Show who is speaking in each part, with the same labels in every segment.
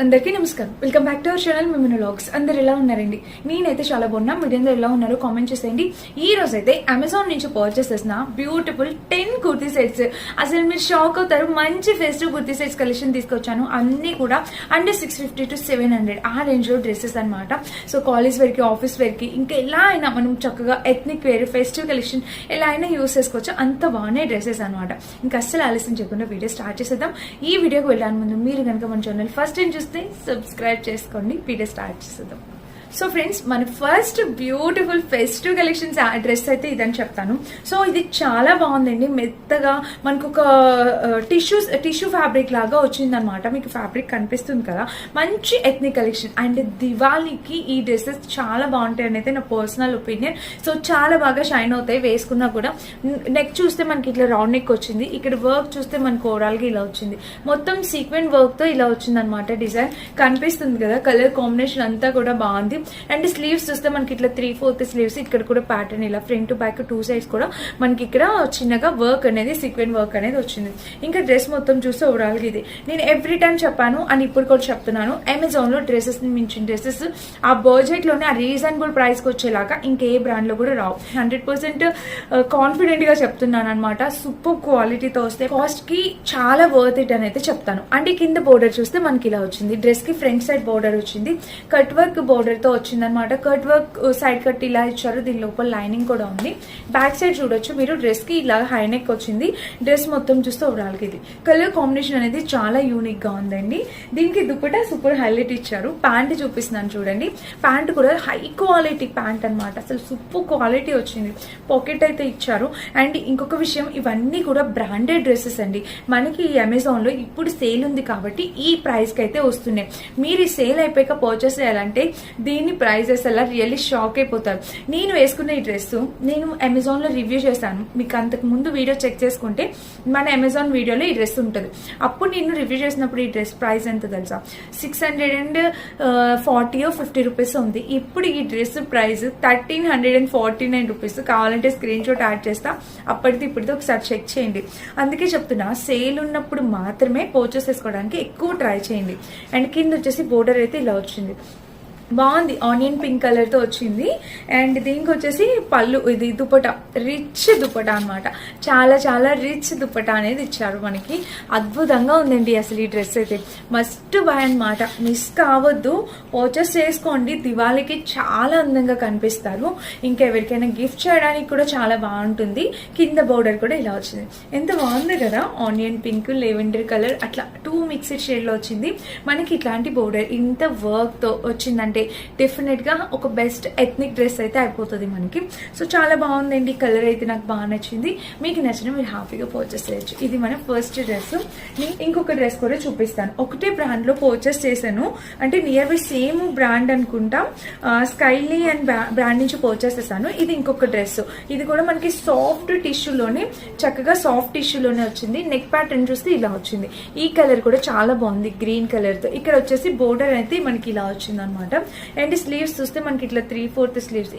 Speaker 1: అందరికీ నమస్కారం. Welcome back to our channel మిమిన్ వ్లాగ్స్. అందరు ఎలా ఉన్నారండి? నేనైతే చాలా బాగున్నా. మీరందరూ ఎలా ఉన్నారో కామెంట్ చేసేయండి. ఈ రోజు అయితే అమెజాన్ నుంచి పర్చేస్ చేసిన బ్యూటిఫుల్ 10 కుర్తీ సెట్స్. అసలు మీరు షాక్ అవుతారు. మంచి ఫెస్టివ్ కుర్తీ సెట్స్ కలెక్షన్ తీసుకొచ్చాను. అన్ని కూడా అండర్ 650 to 700 ఆ రేంజ్ లో డ్రెస్సెస్ అనమాట. సో కాలేజ్ వేర్ కి, ఆఫీస్ వేర్ కి, ఇంకా ఎలా అయినా మనం చక్కగా ఎథ్నిక్ వేర్, ఫెస్టివ్ కలెక్షన్ ఎలా అయినా యూస్ చేసుకోవచ్చు. అంత బాగున్నాయి డ్రెస్సెస్ అనమాట. ఇంకా అస్సలు ఆలస్యం చేయకుండా వీడియో స్టార్ట్ చేసేద్దాం. ఈ వీడియోకి వెళ్ళడానికి ముందు మీరు కనుక మన ఛానల్ ఫస్ట్ టైం చూస్తే సబ్స్క్రైబ్ చేసుకోండి. వీడియో స్టార్ట్ చేసేద్దాం. సో ఫ్రెండ్స్, మన first beautiful festive collections dress అయితే ఇదని చెప్తాను. సో ఇది చాలా బాగుందండి. మెత్తగా మనకు ఒక టిష్యూ ఫ్యాబ్రిక్ లాగా వచ్చిందనమాట. మీకు ఫ్యాబ్రిక్ కనిపిస్తుంది కదా. మంచి ఎథ్నిక్ కలెక్షన్. అండ్ దివాళీకి ఈ డ్రెస్సెస్ చాలా బాగుంటాయి అని అయితే నా పర్సనల్ ఒపీనియన్. సో చాలా బాగా షైన్ అవుతాయి వేసుకున్నా కూడా. నెక్ చూస్తే మనకి ఇట్లా రౌండ్ నెక్ వచ్చింది. ఇక్కడ వర్క్ చూస్తే మనకు ఓవరాల్ గా ఇలా వచ్చింది. మొత్తం సీక్వెంట్ వర్క్ తో ఇలా వచ్చింది అనమాట. డిజైన్ కనిపిస్తుంది కదా. కలర్ కాంబినేషన్ అంతా కూడా బాగుంది. అండ్ స్లీవ్స్ చూస్తే మనకి ఇట్లా 3/4 స్లీవ్స్. ఇక్కడ కూడా ప్యాటర్న్ ఇలా ఫ్రంట్ టు బ్యాక్ 2 సైడ్స్ కూడా మనకి ఇక్కడ చిన్నగా వర్క్ అనేది, సీక్వెంట్ వర్క్ అనేది వచ్చింది. ఇంకా డ్రెస్ మొత్తం చూస్తే ఓవరాల్ గా ఇది నేను ఎవ్రీ టైం చెప్పాను అని ఇప్పుడు కూడా చెప్తున్నాను. అమెజాన్ లో డ్రెస్సెస్ ని మించిన డ్రెస్సెస్ ఆ బడ్జెట్ లోనే, ఆ రీజనబుల్ ప్రైస్ కి వచ్చేలాగా ఇంకే బ్రాండ్ లో కూడా రావు. 100% కాన్ఫిడెంట్ గా చెప్తున్నాను అనమాట. సూపర్ క్వాలిటీతో వస్తే కాస్ట్ కి చాలా వర్త్ ఇట్ అని అయితే చెప్తాను. అండ్ కింద బోర్డర్ చూస్తే మనకి ఇలా వచ్చింది. డ్రెస్ కి ఫ్రంట్ సైడ్ బోర్డర్ వచ్చింది. కట్ వర్క్ బోర్డర్ తో వచ్చిందనమాట. కట్ వర్క్ సైడ్ కట్ ఇలా ఇచ్చారు. దీని లోపల లైనింగ్ కూడా ఉంది. బ్యాక్ సైడ్ చూడొచ్చు మీరు. డ్రెస్ కి ఇలా హై నెక్ వచ్చింది. డ్రెస్ మొత్తం చూస్తే ఓవరాల్ గా ఇది కలర్ కాంబినేషన్ అనేది చాలా యూనిక్ గా ఉందండి. దీనికి దుపట్టా సూపర్ హైలైట్ ఇచ్చారు. ప్యాంట్ చూపిస్తున్నాను చూడండి. ప్యాంట్ కూడా హై క్వాలిటీ ప్యాంట్ అనమాట. అసలు సూపర్ క్వాలిటీ వచ్చింది. పాకెట్ అయితే ఇచ్చారు. అండ్ ఇంకొక విషయం, ఇవన్నీ కూడా బ్రాండెడ్ డ్రెస్సెస్ అండి. మనకి ఈ అమెజాన్ లో ఇప్పుడు సేల్ ఉంది కాబట్టి ఈ ప్రైస్ కి అయితే వస్తున్నాయి. మీరు ఈ సేల్ అయిపోయాక పర్చేస్ చేయాలంటే దీని ప్రైజెస్ అలా రియల్లీ షాక్ అయిపోతారు. నేను వేసుకున్న ఈ డ్రెస్ నేను అమెజాన్ లో రివ్యూ చేశాను. మీకు అంతకు ముందు వీడియో చెక్ చేసుకుంటే మన అమెజాన్ వీడియోలో ఈ డ్రెస్ ఉంటుంది. అప్పుడు నేను రివ్యూ చేసినప్పుడు ఈ డ్రెస్ ప్రైస్ ఎంత తెలుసా? 640 or 50 రూపీస్ ఉంది. ఇప్పుడు ఈ డ్రెస్ ప్రైస్ 1349 రూపీస్. కావాలంటే స్క్రీన్ షాట్ యాడ్ చేస్తా. అప్పటిది ఇప్పటిది ఒకసారి చెక్ చేయండి. అందుకే చెప్తున్నా, సేల్ ఉన్నప్పుడు మాత్రమే పర్చేస్ చేసుకోవడానికి ఎక్కువ ట్రై చేయండి. అండ్ కింద వచ్చేసి బోర్డర్ అయితే ఇలా వచ్చింది. బాగుంది. ఆనియన్ పింక్ కలర్ తో వచ్చింది. అండ్ దీనికి వచ్చేసి పళ్ళు, ఇది దుపట్టా, రిచ్ దుపట్టా అనమాట. చాలా చాలా రిచ్ దుపట్టా అనేది ఇచ్చారు మనకి. అద్భుతంగా ఉందండి అసలు ఈ డ్రెస్ అయితే. మస్ట్ బై అనమాట. మిస్ కావద్దు, పర్చేస్ చేసుకోండి. దివాళీకి చాలా అందంగా కనిపిస్తారు. ఇంకా ఎవరికైనా గిఫ్ట్ చేయడానికి కూడా చాలా బాగుంటుంది. కింద బోర్డర్ కూడా ఇలా వచ్చింది. ఎంత బాగుంది కదా. ఆనియన్ పింక్, లెవెండర్ కలర్ అట్లా 2 మిక్స్డ్ షేడ్ లో వచ్చింది. మనకి ఇట్లాంటి బోర్డర్ ఇంత వర్క్ తో వచ్చిందంటే డెఫినెట్ గా ఒక బెస్ట్ ఎథ్నిక్ డ్రెస్ అయితే అయిపోతుంది మనకి. సో చాలా బాగుందండి. కలర్ అయితే నాకు బాగా నచ్చింది. మీకు నచ్చిన మీరు హ్యాపీగా పర్చేస్ చేయొచ్చు. ఇది మన ఫస్ట్ డ్రెస్. నేను ఇంకొక డ్రెస్ కూడా చూపిస్తాను. ఒకటే బ్రాండ్ లో పర్చేస్ చేశాను. అంటే నియర్ బై సేమ్ బ్రాండ్ అనుకుంటా. స్కైలీ అండ్ బ్రాండ్ నుంచి పర్చేస్ చేశాను. ఇది ఇంకొక డ్రెస్. ఇది కూడా మనకి సాఫ్ట్ టిష్యూలోనే, చక్కగా సాఫ్ట్ టిష్యూలోనే వచ్చింది. నెక్ ప్యాటర్న్ చూస్తే ఇలా వచ్చింది. ఈ కలర్ కూడా చాలా బాగుంది, గ్రీన్ కలర్ తో. ఇక్కడ వచ్చేసి బోర్డర్ అయితే మనకి ఇలా వచ్చింది అనమాట. అండ్ స్లీవ్స్ చూస్తే మనకి ఇట్లా 3/4 స్లీవ్స్.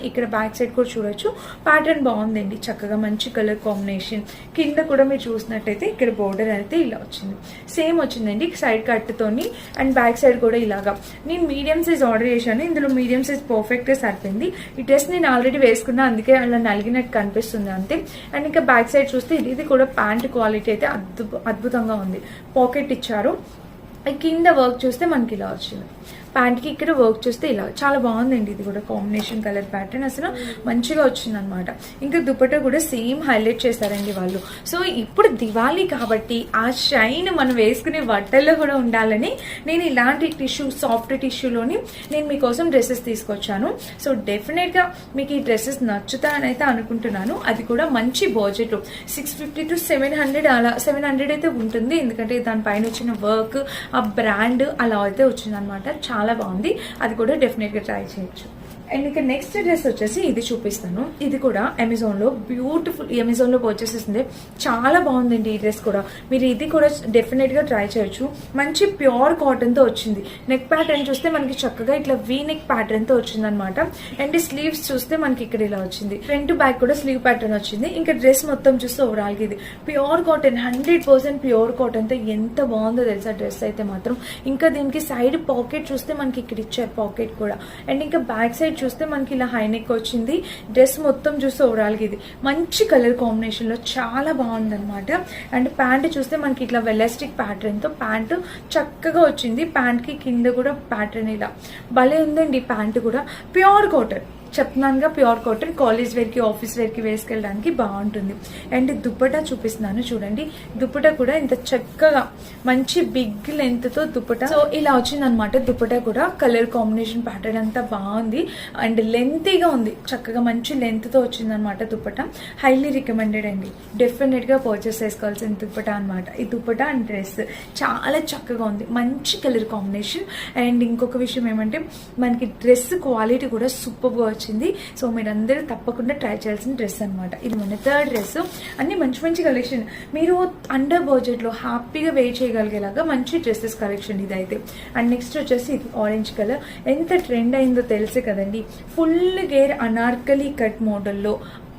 Speaker 1: ఇక్కడ బ్యాక్ సైడ్ కూడా చూడొచ్చు. ప్యాటర్న్ బాగుందండి. చక్కగా మంచి కలర్ కాంబినేషన్. కింద కూడా మీరు చూసినట్టయితే ఇక్కడ బోర్డర్ అయితే ఇలా వచ్చింది. సేమ్ వచ్చిందండి సైడ్ కట్ తోని. అండ్ బ్యాక్ సైడ్ కూడా ఇలాగా. నేను మీడియం సైజ్ ఆర్డర్ చేశాను. ఇందులో మీడియం సైజ్ పర్ఫెక్ట్ గా సరిపోయింది. ఈ డ్రెస్ నేను ఆల్రెడీ వేసుకున్నా, అందుకే అలా నలిగినట్టు కనిపిస్తుంది అంతే. అండ్ ఇంకా బ్యాక్ సైడ్ చూస్తే ఇది కూడా ప్యాంట్ క్వాలిటీ అయితే అద్భుతంగా ఉంది. పాకెట్ ఇచ్చారు. కింద వర్క్ చూస్తే మనకి ఇలా వచ్చింది. ప్యాంట్ కి ఇక్కడ వర్క్ చూస్తే ఇలా చాలా బాగుందండి. ఇది కూడా కాంబినేషన్ కలర్ ప్యాటర్న్ అసలు మంచిగా వచ్చింది అనమాట. ఇంకా దుపట్టా కూడా సేమ్ హైలైట్ చేశారండి వాళ్ళు. సో ఇప్పుడు దివాళీ కాబట్టి ఆ షైన్ మనం వేసుకునే బట్టల్లో కూడా ఉండాలని నేను ఇలాంటి టిష్యూ, సాఫ్ట్ టిష్యూలోని నేను మీకోసం డ్రెస్సెస్ తీసుకొచ్చాను. సో డెఫినెట్ గా మీకు ఈ డ్రెస్సెస్ నచ్చుతాయని అయితే అనుకుంటున్నాను. అది కూడా మంచి బడ్జెట్ 650 to 700 అలా 700 అయితే ఉంటుంది. ఎందుకంటే దానిపైన వచ్చిన వర్క్, ఆ బ్రాండ్ అలా అయితే వచ్చింది అనమాట. చాలా బాగుంది. అది కూడా డెఫినెట్ గా ట్రై చేయొచ్చు. అండ్ ఇక నెక్స్ట్ డ్రెస్ వచ్చేసి ఇది చూపిస్తాను. ఇది కూడా అమెజాన్లో బ్యూటిఫుల్, అమెజాన్లో పర్చేస్ చేసింది, చాలా బాగుందండి ఈ డ్రెస్ కూడా. మీరు ఇది కూడా డెఫినెట్గా ట్రై చేయొచ్చు. మంచి ప్యూర్ కాటన్తో వచ్చింది. నెక్ ప్యాటర్న్ చూస్తే మనకి చక్కగా ఇట్లా వీ నెక్ ప్యాటర్న్తో వచ్చింది అనమాట. అండ్ స్లీవ్స్ చూస్తే మనకి ఇక్కడ ఇలా వచ్చింది. ఫ్రంట్ బ్యాక్ కూడా స్లీవ్ ప్యాటర్న్ వచ్చింది. ఇంకా డ్రెస్ మొత్తం చూస్తే ఓవరాల్గా ఇది ప్యూర్ కాటన్, 100% ప్యూర్ కాటన్తో ఎంత బాగుందో తెలుసా డ్రెస్ అయితే మాత్రం. ఇంకా దీనికి సైడ్ పాకెట్ చూస్తే మనకి ఇక్కడ ఇచ్చారు పాకెట్ కూడా. అండ్ ఇంకా బ్యాక్ సైడ్ చూస్తే మనకి ఇలా హై నెక్ వచ్చింది. డ్రెస్ మొత్తం చూస్తే ఓవరాల్గా ఇది మంచి కలర్ కాంబినేషన్ లో చాలా బాగుందన్నమాట. అండ్ ప్యాంట్ చూస్తే మనకి ఇట్లా వెలాస్టిక్ ప్యాటర్న్ తో ప్యాంట్ చక్కగా వచ్చింది. ప్యాంట్ కి కింద కూడా ప్యాటర్న్ ఇలా భలే ఉందండి. ప్యాంట్ కూడా ప్యూర్ కాటన్, చెప్తున్నానుగా ప్యూర్ కాటన్, కాలేజ్ వేర్కి ఆఫీస్ వేర్కి వేసుకెళ్ళడానికి బాగుంటుంది. అండ్ దుప్పటా చూపిస్తున్నాను చూడండి. దుప్పటా కూడా ఇంత చక్కగా మంచి బిగ్ లెంత్ తో దుప్పటా, సో ఇలా వచ్చింది అనమాట. దుప్పటా కూడా కలర్ కాంబినేషన్ ప్యాటర్న్ అంతా బాగుంది అండ్ లెంతీగా ఉంది, చక్కగా మంచి లెంత్ తో వచ్చింది అనమాట దుప్పటా. హైలీ రికమెండెడ్ అండి, డెఫినెట్ గా పర్చేస్ చేసుకోవాల్సిన దుప్పటా అనమాట. ఈ దుప్పటా అండ్ డ్రెస్ చాలా చక్కగా ఉంది, మంచి కలర్ కాంబినేషన్. అండ్ ఇంకొక విషయం ఏమంటే మనకి డ్రెస్ క్వాలిటీ కూడా సూపర్ గా వచ్చింది. సో మీరందరూ తప్పకుండా ట్రై చేయాల్సిన డ్రెస్ అనమాట. ఇది మన థర్డ్ డ్రెస్. అన్ని మంచి మంచి కలెక్షన్, మీరు అండర్ బడ్జెట్ లో హ్యాపీగా వేర్ చేయగలిగేలాగా మంచి డ్రెస్సెస్ కలెక్షన్ ఇదైతే. అండ్ నెక్స్ట్ వచ్చేసి ఇది ఆరెంజ్ కలర్, ఎంత ట్రెండ్ అయిందో తెలుసు కదండి. ఫుల్ గేర్ అనార్కలి కట్ మోడల్లో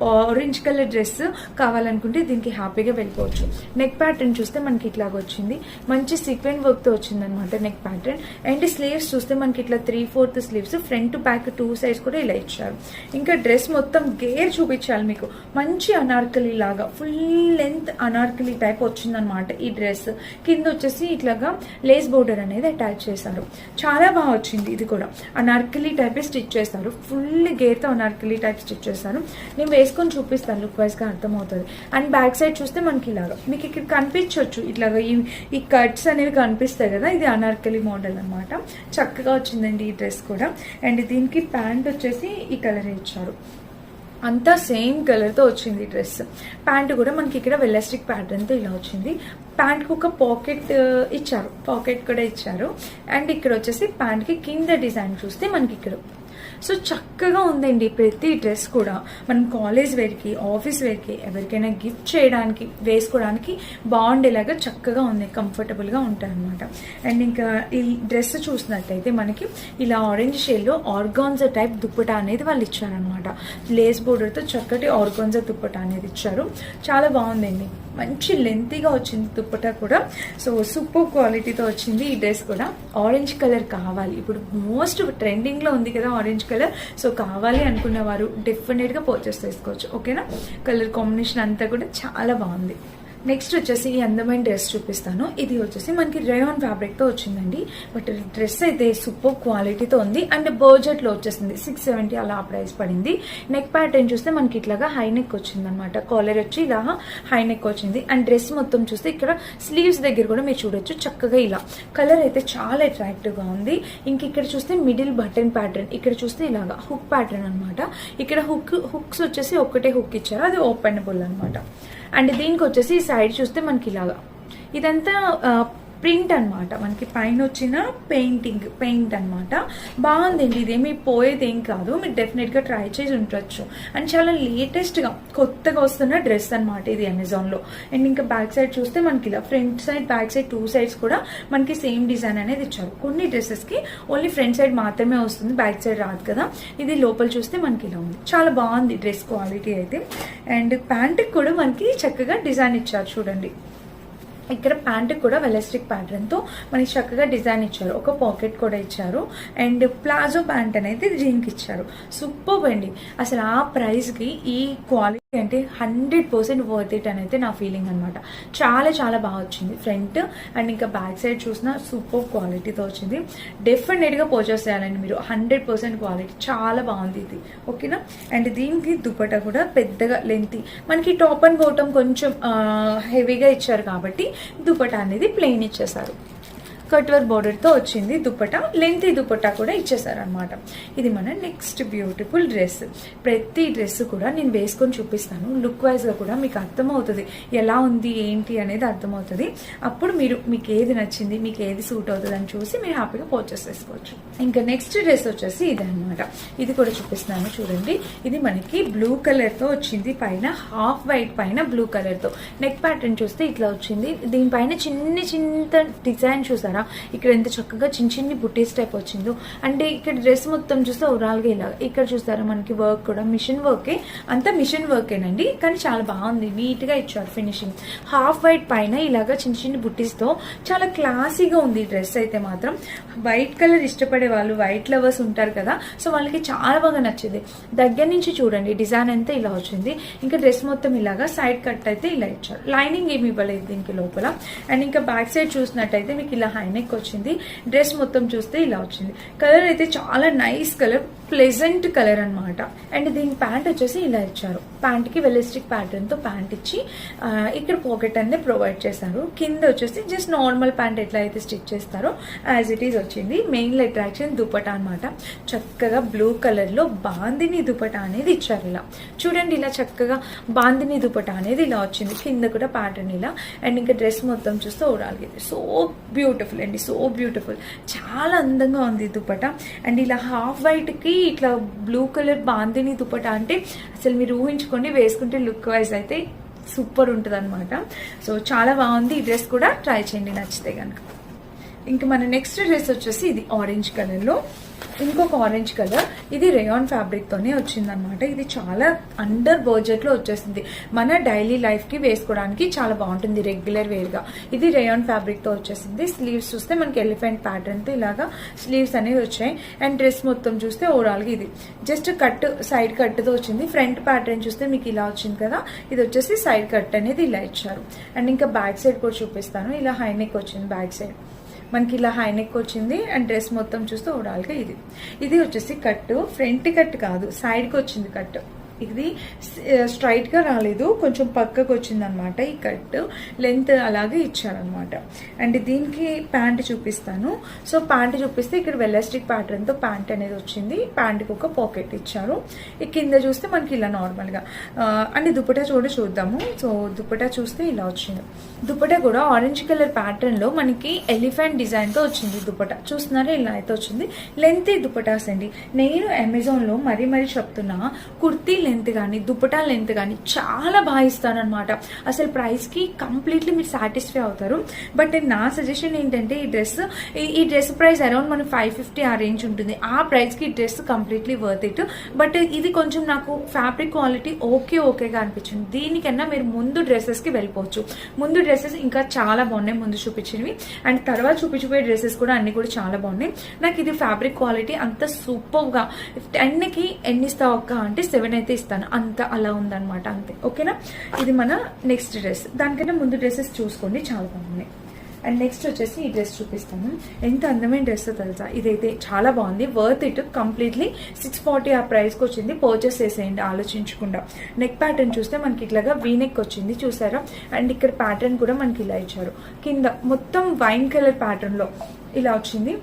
Speaker 1: ఆరెంజ్ కలర్ డ్రెస్ కావాలనుకుంటే దీనికి హ్యాపీగా వెళ్ళిపోవచ్చు. నెక్ ప్యాటర్న్ చూస్తే మనకి ఇట్లాగ వచ్చింది, మంచి సీక్వెన్ వర్క్ తో వచ్చింది అనమాట నెక్ ప్యాటర్న్. అండ్ స్లీవ్స్ చూస్తే మనకి ఇట్లా 3/4 స్లీవ్స్, ఫ్రంట్ బ్యాక్ 2 సైడ్స్ కూడా ఇలా ఇచ్చారు. ఇంకా డ్రెస్ మొత్తం గేర్ చూపించాలి మీకు, మంచి అనార్కలి లాగా ఫుల్ లెంత్ అనార్కలి టైప్ వచ్చింది అనమాట ఈ డ్రెస్. కింద వచ్చేసి ఇట్లాగా లేస్ బోర్డర్ అనేది అటాచ్ చేశారు, చాలా బాగా వచ్చింది. ఇది కూడా అనార్కలి టైప్ స్టిచ్ చేస్తారు, ఫుల్ గేర్ తో అనార్కలి టైప్ స్టిచ్ చేస్తారు. నేను వేసుకొని చూపిస్తాను, లుక్ వైజ్ గా అర్థమవుతుంది. అండ్ బ్యాక్ సైడ్ చూస్తే మనకి ఇలాగా మీకు ఇక్కడ కనిపించవచ్చు, ఇట్లాగా ఈ కట్స్ అనేవి కనిపిస్తాయి కదా, ఇది అనార్కలి మోడల్ అనమాట. చక్కగా వచ్చిందండి ఈ డ్రెస్ కూడా. అండ్ దీనికి ప్యాంట్ వచ్చేసి ఈ కలర్ ఇచ్చారు, అంతా సేమ్ కలర్ తో వచ్చింది డ్రెస్. ప్యాంట్ కూడా మనకి ఇక్కడ వెలాస్టిక్ ప్యాటర్న్ తో ఇలా వచ్చింది. ప్యాంట్ కు ఒక పాకెట్ ఇచ్చారు, పాకెట్ కూడా ఇచ్చారు. అండ్ ఇక్కడ వచ్చేసి ప్యాంట్ కి కింద డిజైన్ చూస్తే మనకి ఇక్కడ సో చక్కగా ఉందండి ప్రతి డ్రెస్ కూడా. మనం కాలేజ్ వేర్కి ఆఫీస్ వేర్కి ఎవరికైనా గిఫ్ట్ చేయడానికి వేసుకోవడానికి బాగుండేలాగా చక్కగా ఉంది, కంఫర్టబుల్గా ఉంటాయి అనమాట. అండ్ ఇంకా ఈ డ్రెస్ చూసినట్టయితే మనకి ఇలా ఆరెంజ్ షేడ్లో ఆర్గాన్జా టైప్ దుప్పటా అనేది వాళ్ళు ఇచ్చారనమాట. లేస్ బోర్డర్తో చక్కటి ఆర్గాన్జా దుప్పటా అనేది ఇచ్చారు, చాలా బాగుందండి. మంచి లెంతీగా వచ్చింది దుప్పటా కూడా. సో సూపర్ క్వాలిటీతో వచ్చింది ఈ డ్రెస్ కూడా. ఆరెంజ్ కలర్ కావాలి, ఇప్పుడు మోస్ట్ ట్రెండింగ్ లో ఉంది కదా ఆరెంజ్ కలర్. సో కావాలి అనుకున్న వారు డెఫినెట్ గా పర్చేస్ చేసుకోవచ్చు. ఓకేనా, కలర్ కాంబినేషన్ అంతా కూడా చాలా బాగుంది. నెక్స్ట్ వచ్చేసి ఈ అందమైన డ్రెస్ చూపిస్తాను. ఇది వచ్చేసి మనకి రేయాన్ ఫ్యాబ్రిక్ తో వచ్చిందండి, బట్ డ్రెస్ అయితే సూపర్ క్వాలిటీతో ఉంది. అండ్ బడ్జెట్ లో వచ్చేసింది, 670 అలా ప్రైస్ పడింది. నెక్ ప్యాటర్న్ చూస్తే మనకి ఇట్లాగా హై నెక్ వచ్చింది అనమాట, కాలర్ వచ్చి ఇలా హై నెక్ వచ్చింది. అండ్ డ్రెస్ మొత్తం చూస్తే ఇక్కడ స్లీవ్స్ దగ్గర కూడా మీరు చూడొచ్చు, చక్కగా ఇలా కలర్ అయితే చాలా అట్రాక్టివ్ గా ఉంది. ఇంక ఇక్కడ చూస్తే మిడిల్ బటన్ ప్యాటర్న్, ఇక్కడ చూస్తే ఇలాగా హుక్ ప్యాటర్న్ అనమాట. ఇక్కడ హుక్స్ వచ్చేసి ఒకటే హుక్ ఇచ్చారు, అది ఓపెనబుల్ అనమాట. అండ్ దీనికి వచ్చేసి సైడ్ చూస్తే మనకి ఇలాగా ఇదంతా ప్రింట్ అనమాట, మనకి పైన వచ్చిన పెయింట్ అనమాట. బాగుందండి, ఇదేమి పోయేది ఏం కాదు, మీరు డెఫినెట్ గా ట్రై చేసి ఉండొచ్చు. అండ్ చాలా లేటెస్ట్ గా కొత్తగా వస్తున్న డ్రెస్ అనమాట ఇది అమెజాన్ లో. అండ్ ఇంకా బ్యాక్ సైడ్ చూస్తే మనకి ఇలా front side back side 2 sides కూడా మనకి సేమ్ డిజైన్ అనేది ఇచ్చారు. కొన్ని డ్రెస్సెస్ కి ఓన్లీ ఫ్రంట్ సైడ్ మాత్రమే వస్తుంది, బ్యాక్ సైడ్ రాదు కదా. ఇది లోపల చూస్తే మనకి ఇలా ఉంది, చాలా బాగుంది డ్రెస్ క్వాలిటీ అయితే. అండ్ ప్యాంట్ కూడా మనకి చక్కగా డిజైన్ ఇచ్చారు చూడండి. ఇక్కడ ప్యాంట్ కూడా వెలాస్టిక్ ప్యాటర్న్ తో మనకి చక్కగా డిజైన్ ఇచ్చారు, ఒక పాకెట్ కూడా ఇచ్చారు. అండ్ ప్లాజో ప్యాంట్ అనేది దీనికి ఇచ్చారు. సూపర్ అండి, అసలు ఆ ప్రైస్ కి ఈ క్వాలిటీ అంటే 100% వర్త్ ఇట్ అని అయితే నా ఫీలింగ్ అనమాట. చాలా చాలా బాగా వచ్చింది ఫ్రంట్. అండ్ ఇంకా బ్యాక్ సైడ్ చూసిన సూపర్ క్వాలిటీతో వచ్చింది. డెఫినెట్ గా పర్చేస్ చేయాలండి మీరు, 100% క్వాలిటీ, చాలా బాగుంది ఇది. ఓకేనా. అండ్ దీనికి దుపట్టా కూడా పెద్దగా లెంతీ, మనకి టాప్ అండ్ బాటమ్ కొంచెం హెవీగా ఇచ్చారు కాబట్టి దుపట్టా అనేది ప్లెయిన్ ఇచ్చేసారు. కట్ వర్క్ బార్డర్ తో వచ్చింది దుపట్టా, లెంతీ దుపట్టా కూడా ఇచ్చేసారనమాట. ఇది మన నెక్స్ట్ బ్యూటిఫుల్ డ్రెస్. ప్రతి డ్రెస్ కూడా నేను వేసుకొని చూపిస్తాను, లుక్ వైజ్ గా కూడా మీకు అర్థమవుతుంది ఎలా ఉంది ఏంటి అనేది అర్థమవుతుంది. అప్పుడు మీకు ఏది నచ్చింది, మీకు ఏది సూట్ అవుతుంది అని చూసి మీరు హ్యాపీగా పర్చేస్ చేసుకోవచ్చు. ఇంకా నెక్స్ట్ డ్రెస్ వచ్చేసి ఇది అనమాట. ఇది కూడా చూపిస్తున్నాను చూడండి. ఇది మనకి బ్లూ కలర్ తో వచ్చింది, పైన హాఫ్ వైట్ పైన బ్లూ కలర్ తో. నెక్ ప్యాటర్న్ చూస్తే ఇట్లా వచ్చింది, దీనిపైన చిన్న డిజైన్ చూసారా, ఇక్కడ ఎంత చక్కగా చిన్ని బుటీస్ టైప్ వచ్చిందో. అంటే ఇక్కడ డ్రెస్ మొత్తం చూస్తే ఓవరాల్ గా ఇలా, ఇక్కడ చూస్తారా మనకి వర్క్ కూడా మిషన్ వర్కే, అంతా మిషన్ వర్కేనండి, కానీ చాలా బాగుంది, నీట్ గా ఇచ్చారు ఫినిషింగ్. హాఫ్ వైట్ పైన ఇలాగా చిన్న బుటీస్ తో చాలా క్లాసీగా ఉంది డ్రెస్ అయితే మాత్రం. వైట్ కలర్ ఇష్టపడే వాళ్ళు, వైట్ లవర్స్ ఉంటారు కదా, సో వాళ్ళకి చాలా బాగా నచ్చింది. దగ్గర నుంచి చూడండి డిజైన్ అంతా ఇలా వచ్చింది. ఇంకా డ్రెస్ మొత్తం ఇలాగా సైడ్ కట్ అయితే ఇలా ఇచ్చారు, లైనింగ్ ఏమి ఇవ్వలేదు దీనికి లోపల. అండ్ ఇంకా బ్యాక్ సైడ్ చూసినట్టయితే మీకు ఇలా హైనెక్ వచ్చింది. డ్రెస్ మొత్తం చూస్తే ఇలా వచ్చింది. కలర్ అయితే చాలా నైస్ కలర్, ప్లెజెంట్ కలర్ అనమాట. అండ్ దీని ప్యాంట్ వచ్చేసి ఇలా ఇచ్చారు, ప్యాంట్ కి వెలిస్టిక్ ప్యాటర్న్ తో ప్యాంట్ ఇచ్చి ఇక్కడ పాకెట్ అనేది ప్రొవైడ్ చేశారు. కింద వచ్చేసి జస్ట్ నార్మల్ ప్యాంట్ ఎట్లా అయితే స్టిచ్ చేస్తారో యాజ్ ఇట్ ఈస్ వచ్చింది. మెయిన్ అట్రాక్షన్ దుపట్టా అనమాట. చక్కగా బ్లూ కలర్ లో బాందిని దుపట్టా అనేది ఇచ్చారు. ఇలా చూడండి, ఇలా చక్కగా బాందిని దుపట్టా అనేది ఇలా వచ్చింది, కింద కూడా ప్యాటర్న్ ఇలా. అండ్ ఇంకా డ్రెస్ మొత్తం చూస్తే ఓవరాల్గా సో బ్యూటిఫుల్ అండి, సో బ్యూటిఫుల్, చాలా అందంగా ఉంది దుపట్టా. అండ్ ఇలా హాఫ్ వైట్ కి ఇట్లా బ్లూ కలర్ బాందిని దుపట్టా అంటే అసలు మీరు ఊహించుకోండి, వేసుకుంటే లుక్ వైజ్ అయితే సూపర్ ఉంటుంది అనమాట. సో చాలా బాగుంది. ఈ డ్రెస్ కూడా ట్రై చేయండి నచ్చితే కనుక. ఇంకా మన నెక్స్ట్ డ్రెస్ వచ్చేసి ఇది ఆరెంజ్ కలర్ లో, ఇంకొక ఆరెంజ్ కలర్. ఇది రేయాన్ ఫ్యాబ్రిక్ తోనే వచ్చింది అనమాట. ఇది చాలా అండర్ బడ్జెట్ లో వచ్చేసింది, మన డైలీ లైఫ్ కి వేసుకోవడానికి చాలా బాగుంటుంది రెగ్యులర్ వేర్ గా. ఇది రేయాన్ ఫ్యాబ్రిక్ తో వచ్చేసింది. స్లీవ్స్ చూస్తే మనకి ఎలిఫెంట్ ప్యాటర్న్ తో ఇలాగా స్లీవ్స్ అనేవి వచ్చాయి. అండ్ డ్రెస్ మొత్తం చూస్తే ఓవరాల్ గా ఇది జస్ట్ కట్, సైడ్ కట్ తో వచ్చింది. ఫ్రంట్ ప్యాటర్న్ చూస్తే మీకు ఇలా వచ్చింది కదా, ఇది వచ్చేసి సైడ్ కట్ అనేది ఇలా ఇచ్చారు. అండ్ ఇంకా బ్యాక్ సైడ్ కూడా చూపిస్తాను. ఇలా హైనెక్ వచ్చింది, బ్యాక్ సైడ్ మనకి ఇలా హైనెక్ వచ్చింది. అండ్ డ్రెస్ మొత్తం చూస్తే ఓవరాల్గా ఇది వచ్చేసి కట్, ఫ్రంట్ కట్ కాదు, సైడ్కి వచ్చింది కట్. ఇది స్ట్రైట్ గా రాలేదు, కొంచెం పక్కకు వచ్చింది అనమాట. ఈ కట్ లెంత్ అలాగే ఇచ్చారనమాట. అండ్ దీనికి ప్యాంట్ చూపిస్తాను. సో ప్యాంట్ చూపిస్తే ఇక్కడ వెలాస్టిక్ ప్యాటర్న్ తో ప్యాంట్ అనేది వచ్చింది. ప్యాంట్ కి ఒక పాకెట్ ఇచ్చారు. ఈ కింద చూస్తే మనకి ఇలా నార్మల్ గా. అండ్ దుపట్టా చూద్దాము. సో దుపట్టా చూస్తే ఇలా వచ్చింది. దుపట్టా కూడా ఆరెంజ్ కలర్ ప్యాటర్న్ లో మనకి ఎలిఫెంట్ డిజైన్ తో వచ్చింది. దుపట్టా చూస్తున్నారా, ఇలా అయితే వచ్చింది. లెంత్ దుపట్టాస్ అండి. నేను అమెజాన్ లో మరీ చెప్తున్నా, కుర్తీ లెంత్ కానీ దుపట్టా లెంత్ కానీ చాలా బాగా ఇస్తానమాట. అసలు ప్రైస్ కి కంప్లీట్లీ మీరు సాటిస్ఫై అవుతారు. బట్ నా సజెషన్ ఏంటంటే ఈ డ్రెస్ ప్రైస్ అరౌండ్ మనకు 550 ఆ రేంజ్ ఉంటుంది. ఆ ప్రైస్ కి ఈ dress completely worth it. But ఇది కొంచెం నాకు ఫ్యాబ్రిక్ క్వాలిటీ ఓకేగా అనిపించింది. దీనికన్నా మీరు ముందు డ్రెస్సెస్ కి వెళ్ళిపోవచ్చు. ముందు డ్రెస్సెస్ ఇంకా చాలా బాగున్నాయి ముందు చూపించినవి. అండ్ తర్వాత చూపించిపోయే డ్రెస్సెస్ కూడా అన్ని కూడా చాలా బాగున్నాయి. నాకు ఇది ఫ్యాబ్రిక్ క్వాలిటీ అంత సూపర్ గా 10కి ఎన్ని ఇస్తావు అక్క అంటే 7 అయితే ఇస్తాను, అంత అలా ఉందన్నమాట, అంతే. ఓకేనా, ఇది మన నెక్స్ట్ డ్రెస్. దానికన్నా ముందు డ్రెస్సెస్ చూసుకోండి, చాలా బాగున్నాయి. అండ్ నెక్స్ట్ వచ్చేసి ఈ డ్రెస్ చూపిస్తాను. ఎంత అందమైన డ్రెస్ తెలుసా, ఇదైతే చాలా బాగుంది, వర్త్ ఇట్. కంప్లీట్లీ 640 ఆ ప్రైస్కి వచ్చింది. పర్చేస్ చేసేయండి ఆలోచించకుండా. నెక్ ప్యాటర్న్ చూస్తే మనకి ఇట్లాగా వీ నెక్ వచ్చింది, చూసారా. అండ్ ఇక్కడ ప్యాటర్న్ కూడా మనకి ఇలా ఇచ్చారు. కింద మొత్తం వైన్ కలర్ ప్యాటర్న్ లో ఇలా వచ్చింది.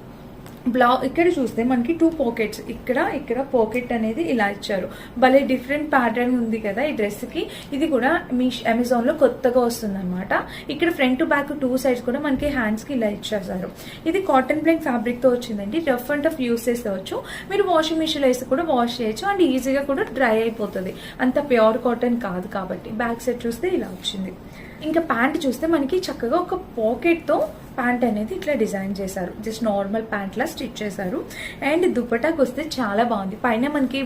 Speaker 1: ఇక్కడ చూస్తే మనకి 2 పాకెట్స్, ఇక్కడ పాకెట్ అనేది ఇలా ఇచ్చారు. భలే డిఫరెంట్ ప్యాటర్న్ ఉంది కదా ఈ డ్రెస్ కి. ఇది కూడా మీ అమెజాన్ లో కొత్తగా వస్తుంది అనమాట. ఇక్కడ ఫ్రంట్ టు బ్యాక్ 2 సైడ్స్ కూడా మనకి హ్యాండ్స్ కి ఇలా ఇచ్చేసారు. ఇది కాటన్ ప్లెయిన్ ఫ్యాబ్రిక్ తో వచ్చిందండి. రఫ్ అండ్ టఫ్ యూస్ చేసేవచ్చు మీరు, వాషింగ్ మిషన్ వేసి కూడా వాష్ చేయొచ్చు. అండ్ ఈజీగా కూడా డ్రై అయిపోతుంది, అంత ప్యూర్ కాటన్ కాదు కాబట్టి. బ్యాక్ సైడ్ చూస్తే ఇలా వచ్చింది. ఇంకా ప్యాంట్ చూస్తే మనకి చక్కగా ఒక పాకెట్ తో ప్యాంట్ అనేది ఇట్లా డిజైన్ చేశారు. జస్ట్ నార్మల్ ప్యాంట్ లా స్టిచ్ చేశారు. అండ్ దుపట్టాకి వస్తే చాలా బాగుంది. పైన మనకి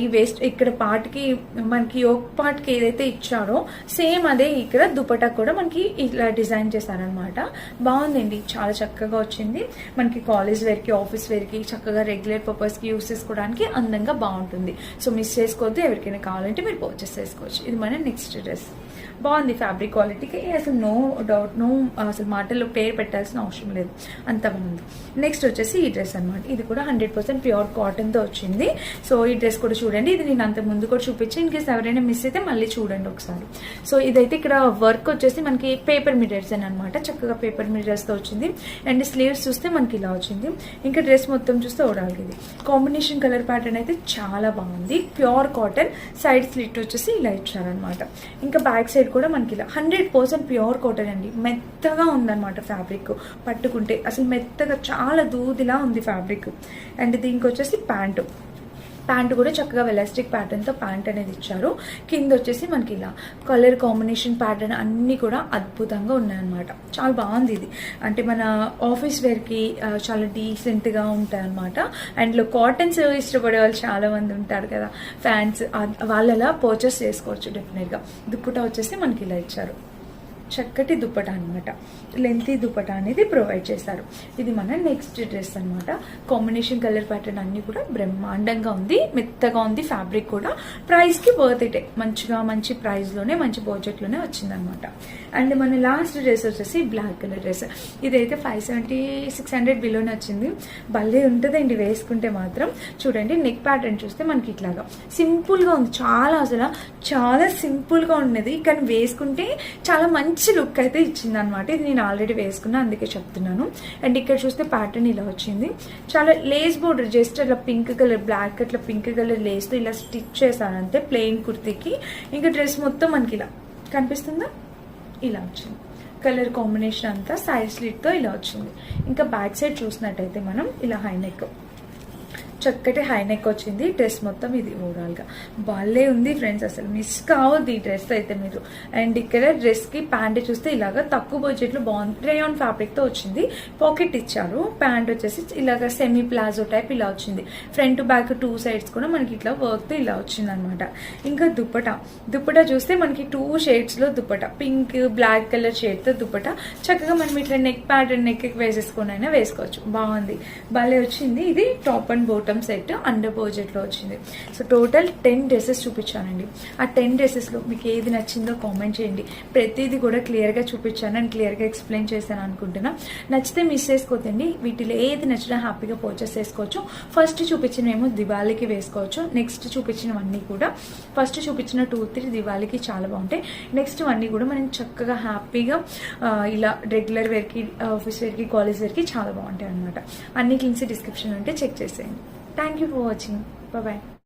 Speaker 1: ఈ వేస్ట్ ఇక్కడ పార్ట్ కి మనకి ఒక పార్ట్ కి ఏదైతే ఇచ్చారో సేమ్ అదే ఇక్కడ దుపట్టా కూడా మనకి ఇట్లా డిజైన్ చేశారనమాట. బాగుందండి, చాలా చక్కగా వచ్చింది. మనకి కాలేజ్ వేర్ కి, ఆఫీస్ వేర్ కి, చక్కగా రెగ్యులర్ పర్పస్ కి యూస్ చేసుకోవడానికి అందంగా బాగుంటుంది. సో మిస్ చేసుకోవద్దు, ఎవరికైనా కావాలంటే మీరు పర్చేస్ చేసుకోవచ్చు. ఇది మన నెక్స్ట్ డ్రెస్. బాగుంది, ఫ్యాబ్రిక్ క్వాలిటీ క్వాలిటీకి అసలు నో డౌట్, నో అసలు మాటల్లో పేరు పెట్టాల్సిన అవసరం లేదు, అంత బాగుంది. నెక్స్ట్ వచ్చేసి ఈ డ్రెస్ అనమాట. ఇది కూడా 100% ప్యూర్ కాటన్తో వచ్చింది. సో ఈ డ్రెస్ కూడా చూడండి, ఇది నేను అంత ముందు కూడా చూపించి, ఇన్ కేసు ఎవరైనా మిస్ అయితే మళ్ళీ చూడండి ఒకసారి. సో ఇదైతే ఇక్కడ వర్క్ వచ్చేసి మనకి పేపర్ మిర్రర్స్ అని అనమాట, చక్కగా పేపర్ మిర్రర్స్తో వచ్చింది. అండ్ స్లీవ్స్ చూస్తే మనకి ఇలా వచ్చింది. ఇంకా డ్రెస్ మొత్తం చూస్తే ఓవరాల్ ఇది కాంబినేషన్ కలర్ ప్యాటర్న్ అయితే చాలా బాగుంది. ప్యూర్ కాటన్, సైడ్ స్లిట్ వచ్చేసి ఇలా ఇచ్చారనమాట. ఇంకా బ్యాక్ సైడ్ కూడా మనకి ఇలా 100% ప్యూర్ కాటన్ అండి. మెత్తగా ఉందన్నమాట ఫ్యాబ్రిక్, పట్టుకుంటే అసలు మెత్తగా చాలా దూదిలా ఉంది ఫ్యాబ్రిక్. అండ్ దీనికి వచ్చేసి ప్యాంటు కూడా చక్కగా ఎలాస్టిక్ ప్యాటర్న్తో ప్యాంట్ అనేది ఇచ్చారు. కింద వచ్చేసి మనకి ఇలా కలర్ కాంబినేషన్ ప్యాటర్న్ అన్నీ కూడా అద్భుతంగా ఉన్నాయన్నమాట. చాలా బాగుంది ఇది. అంటే మన ఆఫీస్ వేర్కి చాలా డీసెంట్గా ఉంటాయి అనమాట. అండ్లో కాటన్స్ ఇష్టపడే వాళ్ళు చాలా మంది ఉంటారు కదా, ఫ్యాన్స్, వాళ్ళలా పర్చేస్ చేసుకోవచ్చు డెఫినెట్గా. దుప్పటా వచ్చేసి మనకి ఇలా ఇచ్చారు, చక్కటి దుప్పటా అనమాట. లెంతీ దుప్పటా అనేది ప్రొవైడ్ చేశారు. ఇది మన నెక్స్ట్ డ్రెస్ అనమాట. కాంబినేషన్ కలర్ ప్యాటర్న్ అన్ని కూడా బ్రహ్మాండంగా ఉంది, మెత్తగా ఉంది ఫ్యాబ్రిక్ కూడా. ప్రైస్కి వర్త్ ఇటే, మంచిగా మంచి ప్రైస్లోనే మంచి బడ్జెట్లోనే వచ్చిందనమాట. అండ్ మన లాస్ట్ డ్రెస్ వచ్చేసి బ్లాక్ కలర్ డ్రెస్. ఇదైతే 570-600 బిలోనే వచ్చింది. భలే ఉంటుందండి వేసుకుంటే మాత్రం. చూడండి నెక్ ప్యాటర్న్ చూస్తే మనకి ఇట్లాగా సింపుల్గా ఉంది, చాలా సింపుల్గా ఉన్నది, కానీ వేసుకుంటే చాలా మంచి లుక్ అయితే ఇచ్చింది అనమాట. ఇది నేను ఆల్రెడీ వేసుకున్నా, అందుకే చెప్తున్నాను. అండ్ ఇక్కడ చూస్తే ప్యాటర్న్ ఇలా వచ్చింది, చాలా లేస్ బోర్డర్, జస్ట్ అట్లా పింక్ కలర్, బ్లాక్ అట్లా పింక్ కలర్ లేస్తో ఇలా స్టిచ్ చేశానంతే ప్లెయిన్ కుర్తీకి. ఇంకా డ్రెస్ మొత్తం మనకి ఇలా కనిపిస్తుందా, ఇలా వచ్చింది. కలర్ కాంబినేషన్ అంతా సైడ్ స్లిట్తో ఇలా వచ్చింది. ఇంకా బ్యాక్ సైడ్ చూసినట్టయితే మనం ఇలా హై నెక్, చక్కటి హై నెక్ వచ్చింది. డ్రెస్ మొత్తం ఇది ఓవరాల్గా భలే ఉంది ఫ్రెండ్స్, అసలు మిస్ కావద్దు ఈ డ్రెస్ అయితే మీరు. అండ్ ఇక్కడ డ్రెస్కి ప్యాంట్ చూస్తే ఇలాగ తక్కువ బడ్జెట్లో బాగుంది, రేయాన్ ఫ్యాబ్రిక్తో వచ్చింది. పాకెట్ ఇచ్చారు. ప్యాంట్ వచ్చేసి ఇలాగ సెమీ ప్లాజో టైప్ ఇలా వచ్చింది. ఫ్రంట్ బ్యాక్ 2 సైడ్స్ కూడా మనకి ఇట్లా వర్క్తో ఇలా వచ్చింది అనమాట. ఇంకా దుప్పటా చూస్తే మనకి 2 షేడ్స్లో దుప్పటా, పింక్ బ్లాక్ కలర్ షేడ్తో దుప్పటా. చక్కగా మనం ఇట్లా నెక్ ప్యాటర్న్ నెక్ వేసేసుకొని అయినా వేసుకోవచ్చు, బాగుంది, భలే వచ్చింది. ఇది top and bottom set under బడ్జెట్లో వచ్చింది. సో టోటల్ 10 డ్రెస్సెస్ చూపించానండి. ఆ 10 డ్రెస్సెస్లో మీకు ఏది నచ్చిందో కామెంట్ చేయండి. ప్రతిదీ కూడా క్లియర్గా చూపించాను అండ్ క్లియర్గా ఎక్స్ప్లెయిన్ చేశాను అనుకుంటున్నా. నచ్చితే మిస్ చేసుకోవద్దండి. వీటిలో ఏది నచ్చినా హ్యాపీగా పర్చేస్ చేసుకోవచ్చు. ఫస్ట్ చూపించినవేమో దివాళీకి వేసుకోవచ్చు. నెక్స్ట్ చూపించినవన్నీ కూడా, ఫస్ట్ చూపించిన 2-3 దివాళీకి చాలా బాగుంటాయి. నెక్స్ట్ అన్నీ కూడా మనం చక్కగా హ్యాపీగా ఇలా రెగ్యులర్ వేర్కి, ఆఫీస్ వేర్కి, కాలేజ్ వేర్కి చాలా బాగుంటాయి అనమాట. అన్ని లింక్స్ డిస్క్రిప్షన్ ఉంటే చెక్ చేసేయండి. Thank you for watching. Bye bye.